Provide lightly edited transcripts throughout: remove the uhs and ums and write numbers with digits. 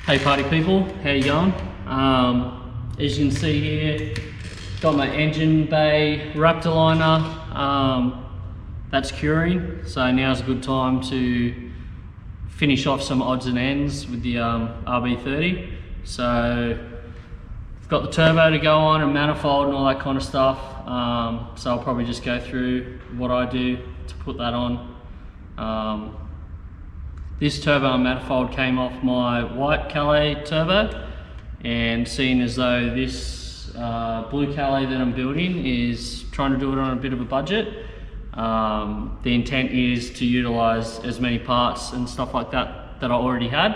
Hey party people, how you going? As you can see here, got my engine bay raptor liner. That's curing, so now's a good time to finish off some odds and ends with the RB30. So I've got the turbo to go on and manifold and all that kind of stuff. So I'll probably just go through what I do to put that on. This turbo and manifold came off my white Calais turbo, and seeing as though this blue Calais that I'm building is trying to do it on a bit of a budget, the intent is to utilise as many parts and stuff like that that I already had,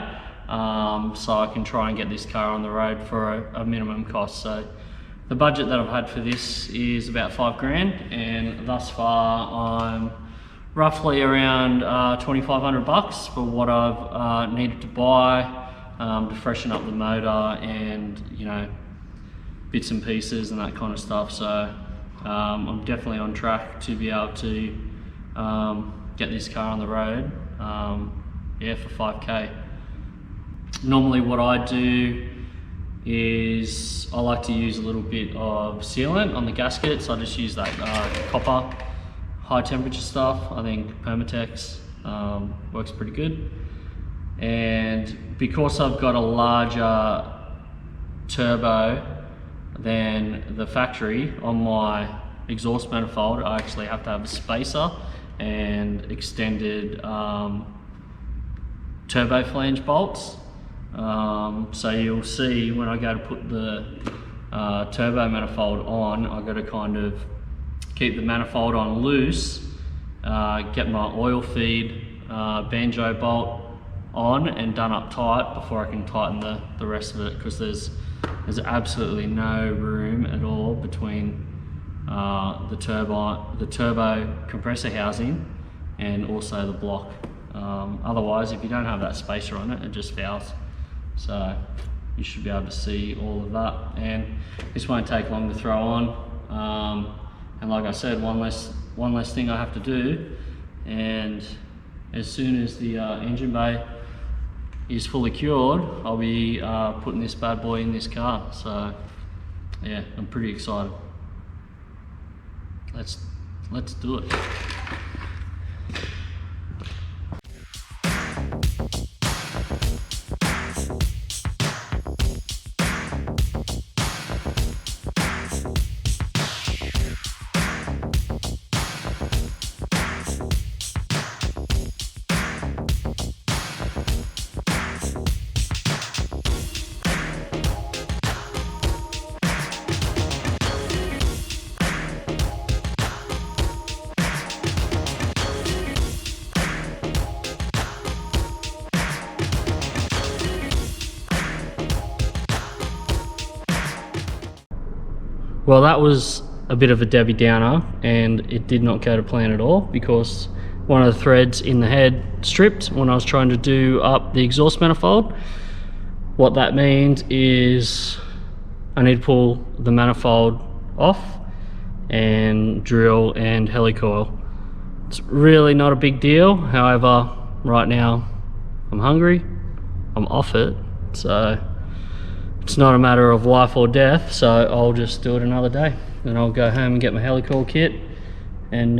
so I can try and get this car on the road for a minimum cost. So the budget that I've had for this is about $5 grand, and thus far I'm roughly around 2,500 bucks for what I've needed to buy to freshen up the motor and, you know, bits and pieces and that kind of stuff. So I'm definitely on track to be able to get this car on the road, yeah, for 5K. Normally what I do is I like to use a little bit of sealant on the gaskets. I just use that copper high temperature stuff. I think Permatex works pretty good. And because I've got a larger turbo than the factory on my exhaust manifold, I actually have to have a spacer and extended turbo flange bolts. So you'll see when I go to put the turbo manifold on, I've got to kind of keep the manifold on loose, get my oil feed banjo bolt on and done up tight before I can tighten the rest of it, because there's absolutely no room at all between the turbo compressor housing and also the block. Otherwise, if you don't have that spacer on it, it just fouls. So you should be able to see all of that, and this won't take long to throw on. And like I said, one less thing I have to do, and as soon as the engine bay is fully cured, I'll be putting this bad boy in this car. So yeah, I'm pretty excited. Let's do it. Well, that was a bit of a Debbie Downer, and it did not go to plan at all, because one of the threads in the head stripped when I was trying to do up the exhaust manifold. What that means is I need to pull the manifold off and drill and helicoil. It's really not a big deal. However, right now I'm hungry, I'm off it, so it's not a matter of life or death, so I'll just do it another day. Then I'll go home and get my helicoil kit and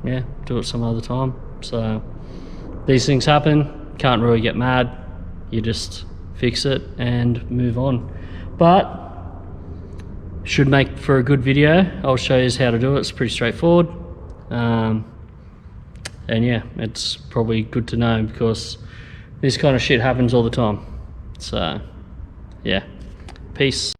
yeah, do it some other time. So these things happen, can't really get mad, you just fix it and move on. But should make for a good video. I'll show you how to do it, it's pretty straightforward. And yeah, it's probably good to know, because this kind of shit happens all the time. So yeah, peace.